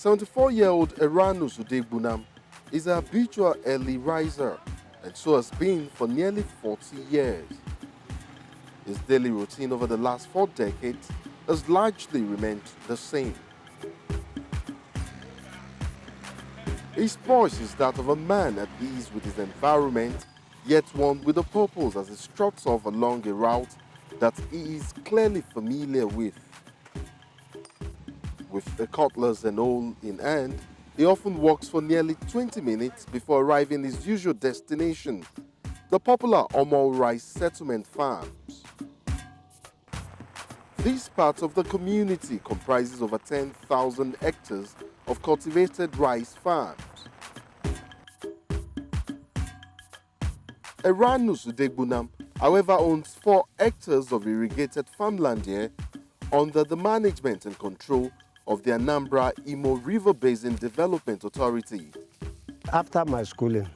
74-year-old Erasmus Udegbunam is a habitual early riser and so has been for nearly 40 years. His daily routine over the last 4 decades has largely remained the same. His voice is that of a man at ease with his environment, yet one with a purpose as he struts off along a route that he is clearly familiar with. With a cutlass and all in hand, he often walks for nearly 20 minutes before arriving his usual destination, the popular Omol Rice Settlement Farms. This part of the community comprises over 10,000 hectares of cultivated rice farms. Erasmus Udegbunam, however, owns 4 hectares of irrigated farmland here under the management and control of the Anambra Imo River Basin Development Authority. After my schooling,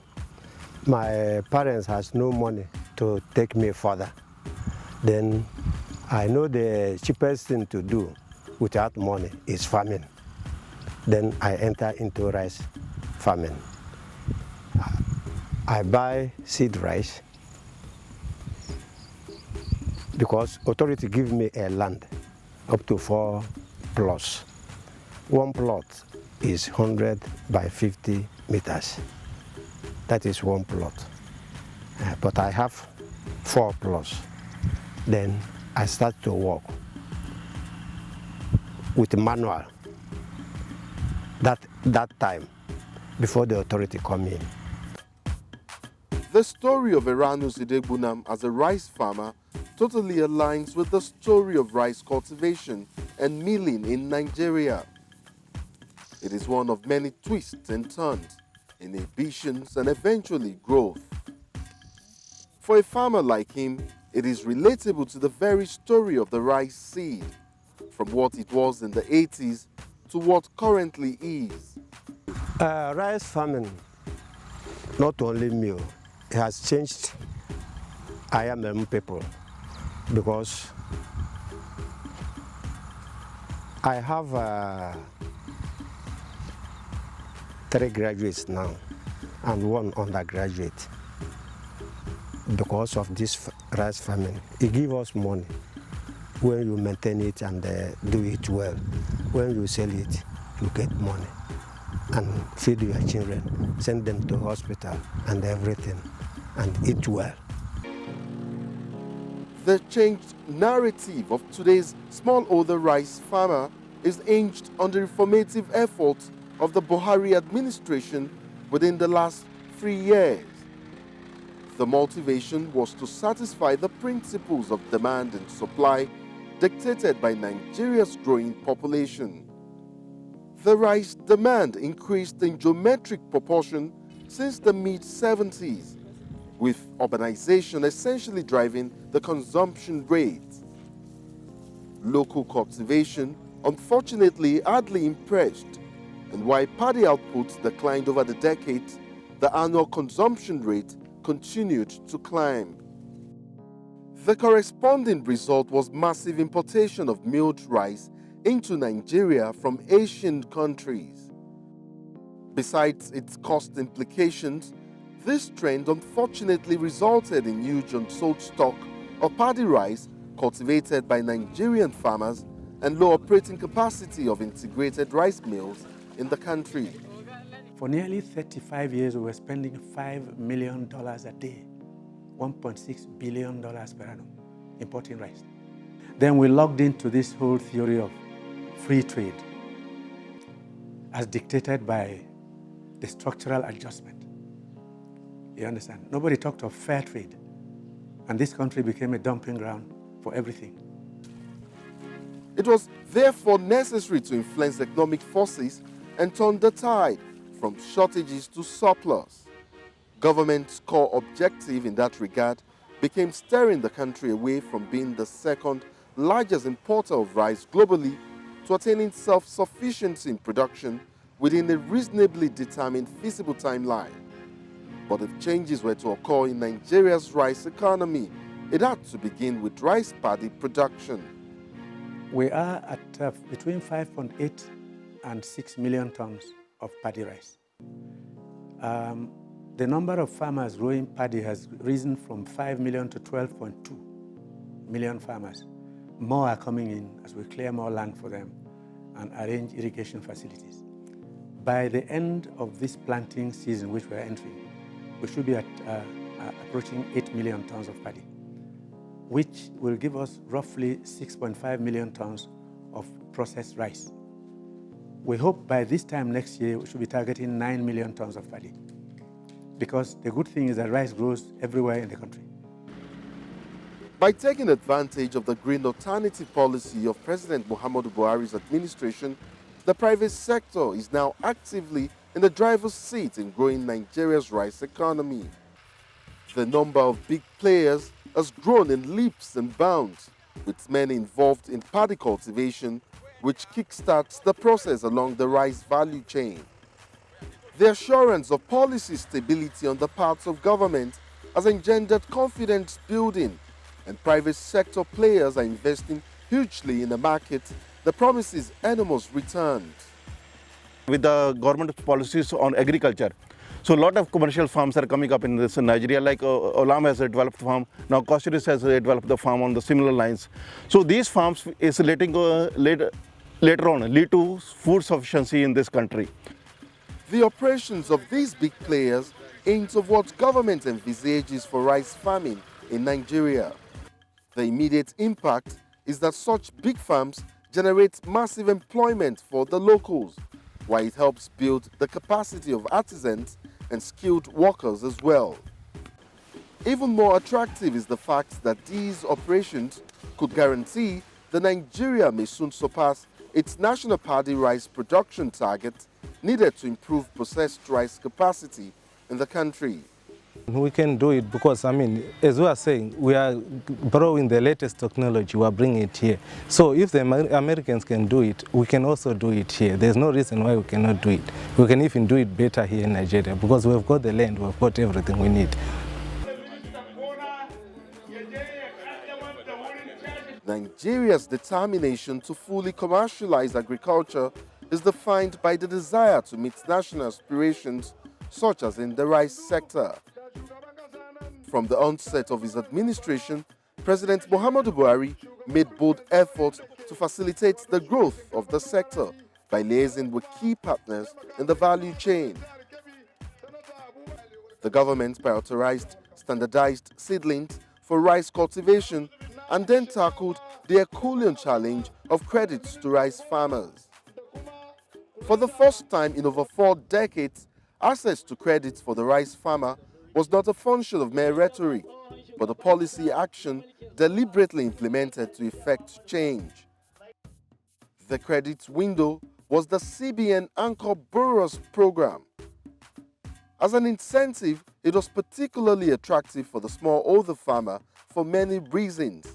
my parents has no money to take me further. Then I know the cheapest thing to do without money is farming. Then I enter into rice farming. I buy seed rice because authority give me a land up to 4 plots. 1 plot is 100 by 50 meters. That is 1 plot. But I have 4 plots. Then I start to work with manual that time before the authority come in. The story of Erasmus Udegbunam as a rice farmer totally aligns with the story of rice cultivation and milling in Nigeria. It is one of many twists and turns, inhibitions and eventually growth. For a farmer like him, it is relatable to the very story of the rice seed, from what it was in the 80s to what currently is. Rice farming, not only me, it has changed IMM people because I have 3 graduates now and 1 undergraduate. Because of this rice farming, it gives us money when you maintain it and do it well. When you sell it, you get money and feed your children, send them to hospital and everything, and eat well. The changed narrative of today's smallholder rice farmer is hinged on the reformative efforts of the Buhari administration within the last 3 years. The motivation was to satisfy the principles of demand and supply dictated by Nigeria's growing population. The rice demand increased in geometric proportion since the mid-70s, with urbanization essentially driving the consumption rate. Local cultivation, unfortunately, hardly impressed, and while paddy output declined over the decades, the annual consumption rate continued to climb. The corresponding result was massive importation of milled rice into Nigeria from Asian countries. Besides its cost implications, this trend unfortunately resulted in huge unsold stock of paddy rice cultivated by Nigerian farmers and low operating capacity of integrated rice mills in the country. For nearly 35 years, we were spending $5 million a day, $1.6 billion per annum, importing rice. Then we logged into this whole theory of free trade as dictated by the structural adjustment. You understand? Nobody talked of fair trade, and this country became a dumping ground for everything. It was therefore necessary to influence economic forces and turn the tide from shortages to surplus. Government's core objective in that regard became steering the country away from being the second largest importer of rice globally to attaining self-sufficiency in production within a reasonably determined feasible timeline. But if changes were to occur in Nigeria's rice economy, it had to begin with rice paddy production. We are at between 5.8 and 6 million tons of paddy rice. The number of farmers growing paddy has risen from 5 million to 12.2 million farmers. More are coming in as we clear more land for them and arrange irrigation facilities. By the end of this planting season, which we're entering, we should be at approaching 8 million tons of paddy, which will give us roughly 6.5 million tons of processed rice. We hope by this time next year, we should be targeting 9 million tons of paddy, because the good thing is that rice grows everywhere in the country. By taking advantage of the green alternative policy of President Muhammadu Buhari's administration, the private sector is now actively in the driver's seat in growing Nigeria's rice economy. The number of big players has grown in leaps and bounds, with many involved in paddy cultivation, which kickstarts the process along the rice value chain. The assurance of policy stability on the part of government has engendered confidence building, and private sector players are investing hugely in the market that promises enormous returns. With the government policies on agriculture, so a lot of commercial farms are coming up in this in Nigeria, like Olam has a developed farm, now Kosheris has developed the farm on the similar lines. So these farms is later on lead to food sufficiency in this country. The operations of these big players aims of what government envisages for rice farming in Nigeria. The immediate impact is that such big farms generate massive employment for the locals, while it helps build the capacity of artisans and skilled workers as well. Even more attractive is the fact that these operations could guarantee that Nigeria may soon surpass its national paddy rice production target needed to improve processed rice capacity in the country. We can do it because, as we are saying, we are borrowing the latest technology, we are bringing it here. So if the Americans can do it, we can also do it here. There's no reason why we cannot do it. We can even do it better here in Nigeria because we've got the land, we've got everything we need. Nigeria's determination to fully commercialize agriculture is defined by the desire to meet national aspirations, such as in the rice sector. From the onset of his administration, President Muhammadu Buhari made bold efforts to facilitate the growth of the sector by liaising with key partners in the value chain. The government prioritized standardized seedlings for rice cultivation and then tackled the Herculean challenge of credits to rice farmers. For the first time in over 4 decades, access to credits for the rice farmer was not a function of mere rhetoric, but a policy action deliberately implemented to effect change. The credit window was the CBN Anchor Borrowers Program. As an incentive, it was particularly attractive for the smallholder farmer for many reasons.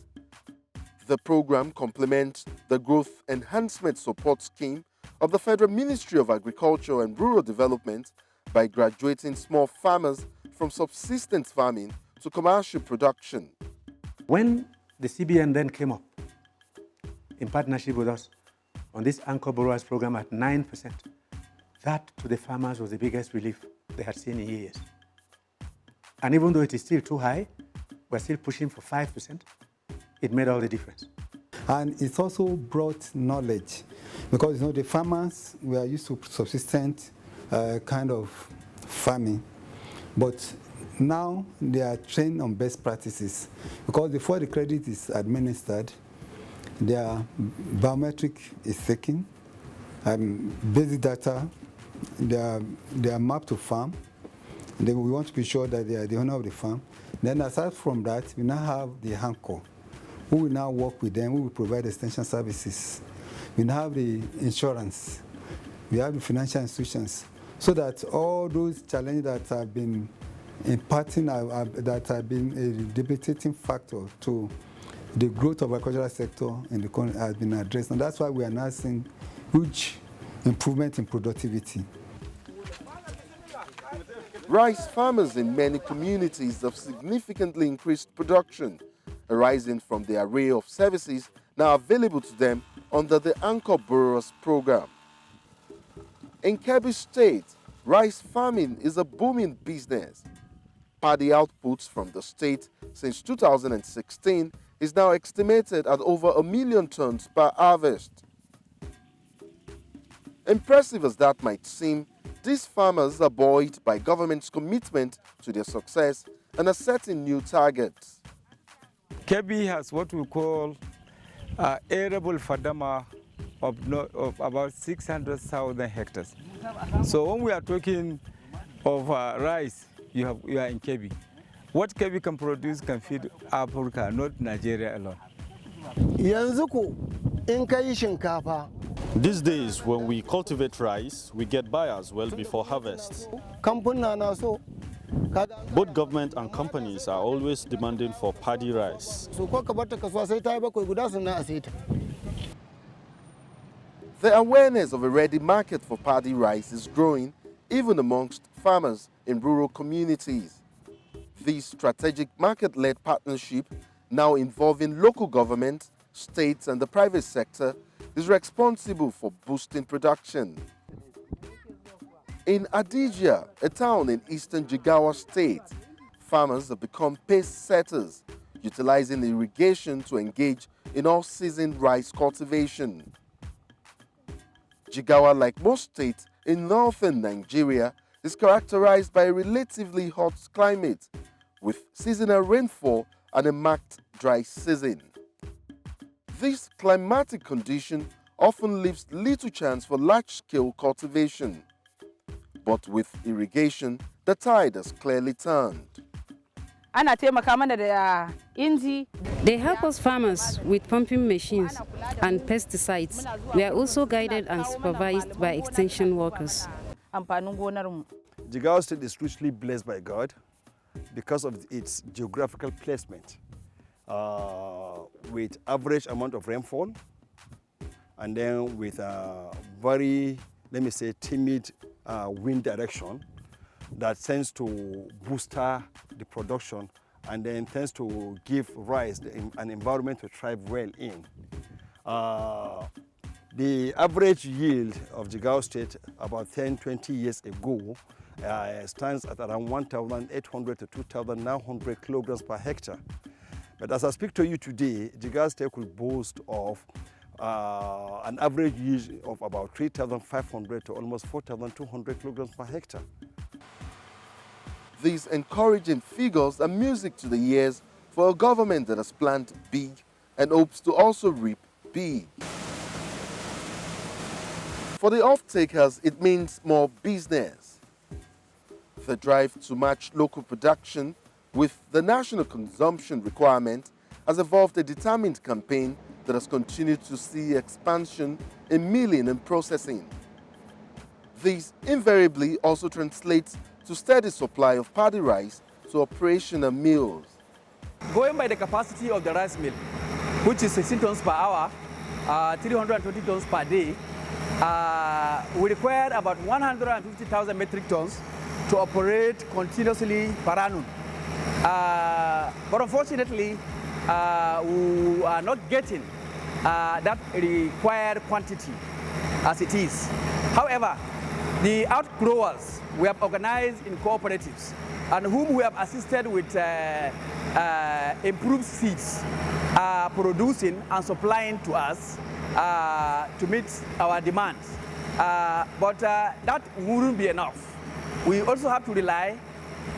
The program complements the Growth Enhancement Support Scheme of the Federal Ministry of Agriculture and Rural Development by graduating small farmers from subsistence farming to commercial production. When the CBN then came up in partnership with us on this Anchor Borrowers Program at 9%, that to the farmers was the biggest relief they had seen in years. And even though it is still too high, we're still pushing for 5%, it made all the difference. And it's also brought knowledge because the farmers were used to subsistent kind of farming, but now they are trained on best practices because before the credit is administered, their biometric is taken, basic data, they are mapped to farm. Then we want to be sure that they are the owner of the farm. Then aside from that, we now have the anchor, who will now work with them, who will provide extension services. We now have the insurance, we have the financial institutions, so that all those challenges that have been impacting, that have been a debilitating factor to the growth of the agricultural sector in the country has been addressed. And that's why we are now seeing huge improvement in productivity. Rice farmers in many communities have significantly increased production, arising from the array of services now available to them under the Anchor Borrowers Program. In Kebbi State, rice farming is a booming business. Paddy outputs from the state since 2016 is now estimated at over 1 million tons per harvest. Impressive as that might seem, these farmers are buoyed by government's commitment to their success and are setting new targets. Kebbi has what we call arable fadama of about 600,000 hectares. So when we are talking of rice, you are in Kebbi. What Kebbi can produce can feed Africa, not Nigeria alone. These days, when we cultivate rice, we get buyers well before harvest. Both government and companies are always demanding for paddy rice. The awareness of a ready market for paddy rice is growing even amongst farmers in rural communities. This strategic market-led partnership, now involving local government, states and the private sector, is responsible for boosting production. In Adijia, a town in eastern Jigawa State, farmers have become pace setters, utilizing irrigation to engage in all-season rice cultivation. Jigawa, like most states in northern Nigeria, is characterized by a relatively hot climate, with seasonal rainfall and a marked dry season. This climatic condition often leaves little chance for large-scale cultivation. But with irrigation, the tide has clearly turned. They help us farmers with pumping machines and pesticides. We are also guided and supervised by extension workers. Jigawa State is richly blessed by God because of its geographical placement, with average amount of rainfall, and then with a very, let me say, timid wind direction that tends to booster the production and then tends to give rice an environment to thrive well in. The average yield of Jigawa State about 10-20 years ago stands at around 1,800 to 2,900 kilograms per hectare. But as I speak to you today, Jigawa State could boast of an average yield of about 3,500 to almost 4,200 kilograms per hectare. These encouraging figures are music to the ears for a government that has planned big and hopes to also reap big. For the off-takers, it means more business. The drive to match local production with the national consumption requirement has evolved a determined campaign that has continued to see expansion in milling and processing. This invariably also translates to steady supply of paddy rice to operational mills. Going by the capacity of the rice mill, which is 16 tons per hour, 320 tons per day, we require about 150,000 metric tons to operate continuously per annum. But unfortunately, we are not getting that required quantity as it is. However, the outgrowers we have organized in cooperatives and whom we have assisted with improved seeds producing and supplying to us to meet our demands. But that wouldn't be enough. We also have to rely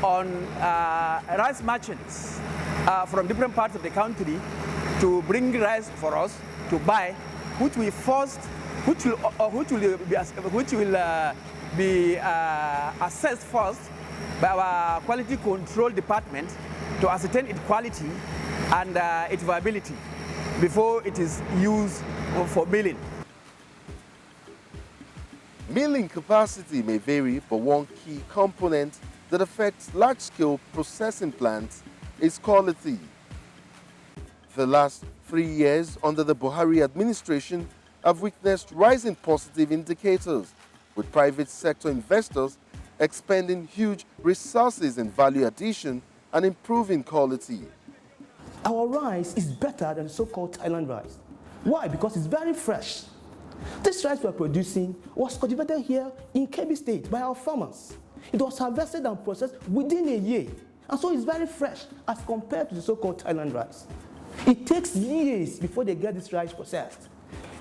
on rice merchants from different parts of the country to bring rice for us to buy, which will be assessed first by our quality control department to ascertain its quality and its viability before it is used for milling. Milling capacity may vary, but one key component that affects large-scale processing plants is quality. The last 3 years under the Buhari administration have witnessed rising positive indicators, with private sector investors expending huge resources in value addition and improving quality. Our rice is better than so-called Thailand rice. Why? Because it's very fresh. This rice we are producing was cultivated here in Kebbi State by our farmers. It was harvested and processed within a year, and so it's very fresh as compared to the so-called Thailand rice. It takes years before they get this rice processed.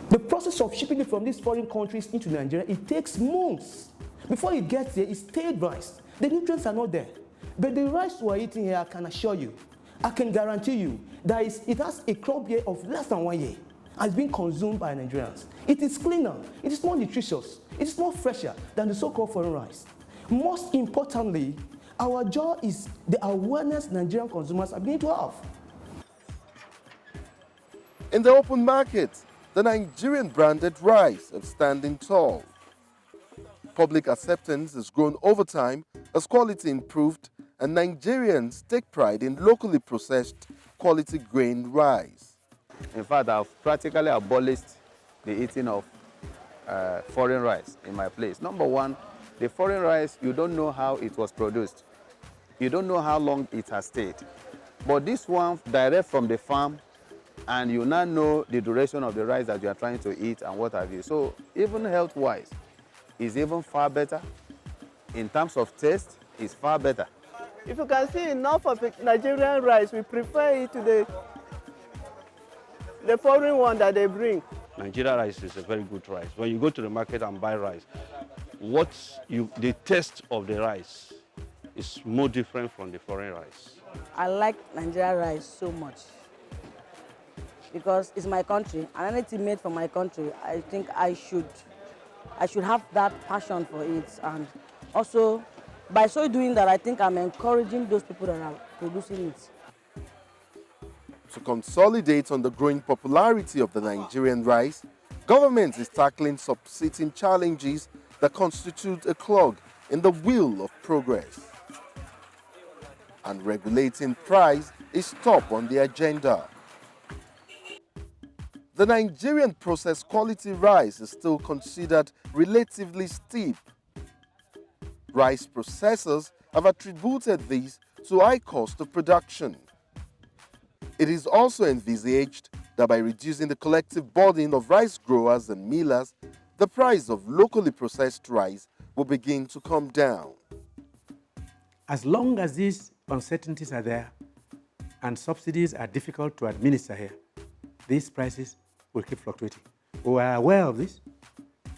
The process of shipping it from these foreign countries into Nigeria, it takes months. Before it gets there, it's stale rice. The nutrients are not there. But the rice we're eating here, I can assure you, I can guarantee you, that it has a crop year of less than 1 year. Has been consumed by Nigerians. It is cleaner, it is more nutritious, it is more fresher than the so-called foreign rice. Most importantly, our job is the awareness Nigerian consumers are beginning to have. In the open market, the Nigerian branded rice is standing tall. Public acceptance has grown over time as quality improved, and Nigerians take pride in locally processed quality grain rice. In fact, I've practically abolished the eating of foreign rice in my place. Number one, the foreign rice, you don't know how it was produced. You don't know how long it has stayed. But this one, direct from the farm, and you now know the duration of the rice that you are trying to eat and what have you. So even health-wise, it's even far better. In terms of taste, it's far better. If you can see enough of the Nigerian rice, we prefer it to the foreign one that they bring. Nigeria rice is a very good rice. When you go to the market and buy rice, the taste of the rice is more different from the foreign rice. I like Nigeria rice so much because it's my country, and anything made from my country, I think I should have that passion for it. And also, by so doing that, I think I'm encouraging those people that are producing it. To consolidate on the growing popularity of the Nigerian rice, government is tackling subsisting challenges that constitute a clog in the wheel of progress. And regulating price is top on the agenda. The Nigerian processed quality rice is still considered relatively steep. Rice processors have attributed this to high cost of production. It is also envisaged that by reducing the collective burden of rice growers and millers, the price of locally processed rice will begin to come down. As long as these uncertainties are there and subsidies are difficult to administer here, these prices will keep fluctuating. We are aware of this,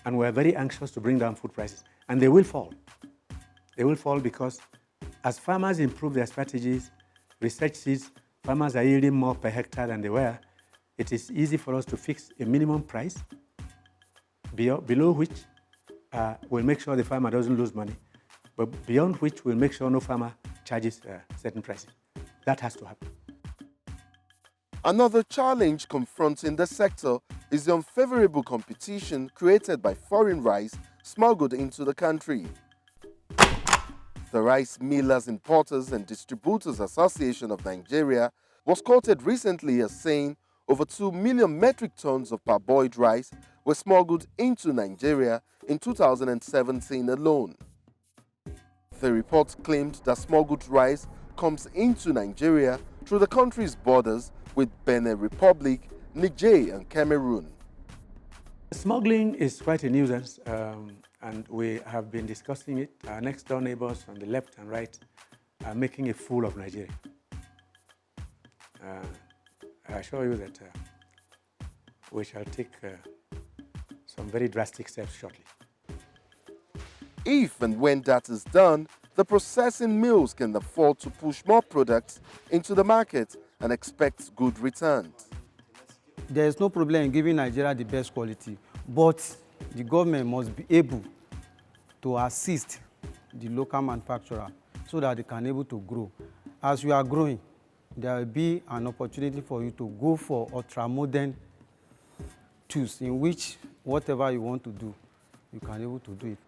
and we are very anxious to bring down food prices, and they will fall. They will fall because as farmers improve their strategies, research sees farmers are yielding more per hectare than they were. It is easy for us to fix a minimum price below which we'll make sure the farmer doesn't lose money, but beyond which we'll make sure no farmer charges certain prices. That has to happen. Another challenge confronting the sector is the unfavorable competition created by foreign rice smuggled into the country. The Rice Millers, Importers and Distributors Association of Nigeria was quoted recently as saying over 2 million metric tons of parboiled rice were smuggled into Nigeria in 2017 alone. The report claimed that smuggled rice comes into Nigeria through the country's borders with Benin Republic, Niger and Cameroon. Smuggling is quite a nuisance, and we have been discussing it. Our next door neighbors on the left and right are making a fool of Nigeria. I assure you that we shall take some very drastic steps shortly. If and when that is done, the processing mills can afford to push more products into the market and expect good returns. There is no problem in giving Nigeria the best quality, but the government must be able to assist the local manufacturer so that they can be able to grow. As you are growing, there will be an opportunity for you to go for ultra-modern tools in which whatever you want to do, you can be able to do it.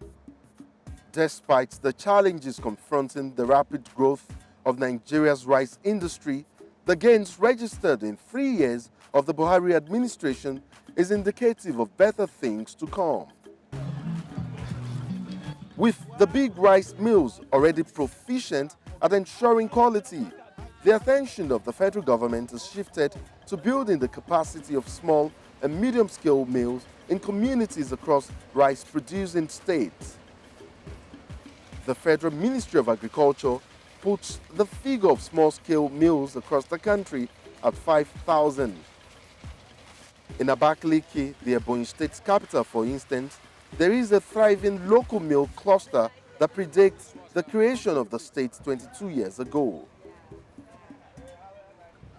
Despite the challenges confronting the rapid growth of Nigeria's rice industry, the gains registered in 3 years of the Buhari administration is indicative of better things to come. With the big rice mills already proficient at ensuring quality, the attention of the federal government has shifted to building the capacity of small and medium-scale mills in communities across rice-producing states. The Federal Ministry of Agriculture puts the figure of small-scale mills across the country at 5,000. In Abakaliki, the Ebonyi State's capital, for instance, there is a thriving local mill cluster that predates the creation of the state 22 years ago.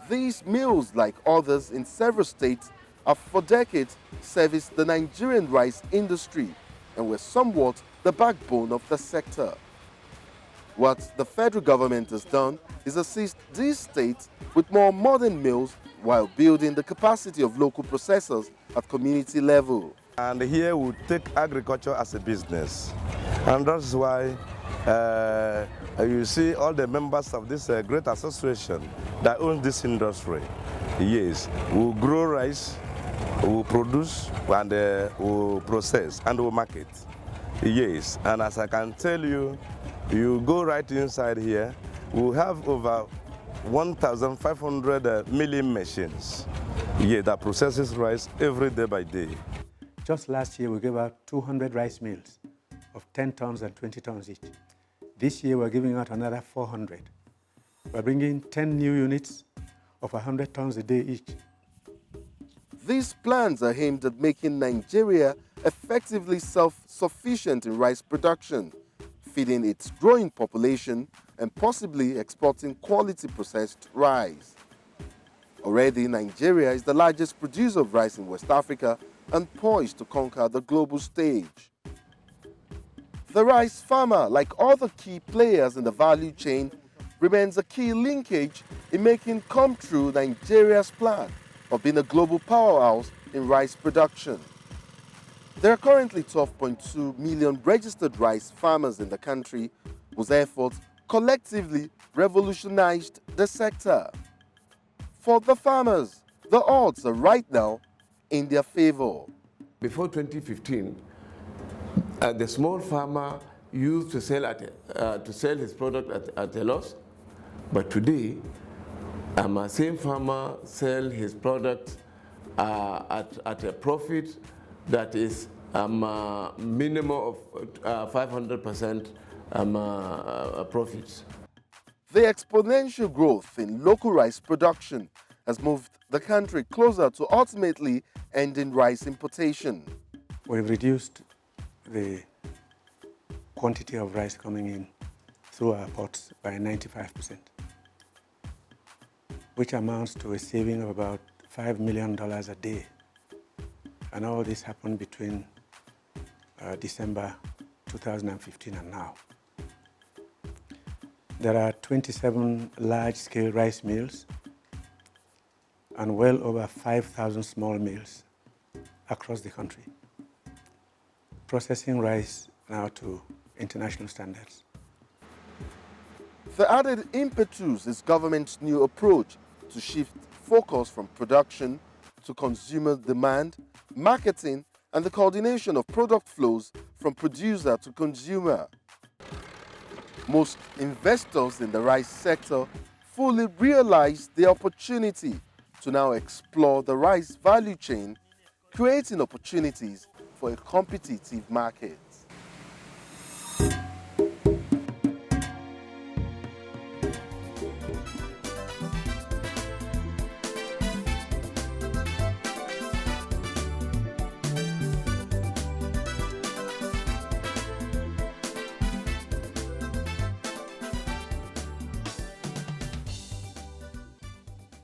These mills, like others in several states, have for decades serviced the Nigerian rice industry and were somewhat the backbone of the sector. What the federal government has done is assist these states with more modern mills while building the capacity of local processors at community level. And here we take agriculture as a business. And that's why you see all the members of this great association that own this industry. Yes, we grow rice, we produce, and we process, and we market. Yes, and as I can tell you, you go right inside here, we have over 1,500 milling machines that processes rice every day by day. Just last year, we gave out 200 rice mills of 10 tons and 20 tons each. This year, we're giving out another 400. We're bringing 10 new units of 100 tons a day each. These plans are aimed at making Nigeria effectively self-sufficient in rice production, feeding its growing population and possibly exporting quality processed rice. Already, Nigeria is the largest producer of rice in West Africa and poised to conquer the global stage. The rice farmer, like other key players in the value chain, remains a key linkage in making come true Nigeria's plan of being a global powerhouse in rice production. There are currently 12.2 million registered rice farmers in the country whose efforts collectively revolutionized the sector. For the farmers, the odds are right now in their favor. Before 2015, the small farmer used to sell his product at a loss, but today, same farmer sell his product at a profit that is minimum of 500% profits. The exponential growth in local rice production has moved the country closer to ultimately ending rice importation. We've reduced the quantity of rice coming in through our ports by 95%, which amounts to a saving of about $5 million a day. And all this happened between December 2015 and now. There are 27 large-scale rice mills and well over 5,000 small mills across the country, processing rice now to international standards. The added impetus is government's new approach to shift focus from production to consumer demand, marketing, and the coordination of product flows from producer to consumer. Most investors in the rice sector fully realize the opportunity to now explore the rice value chain, creating opportunities for a competitive market.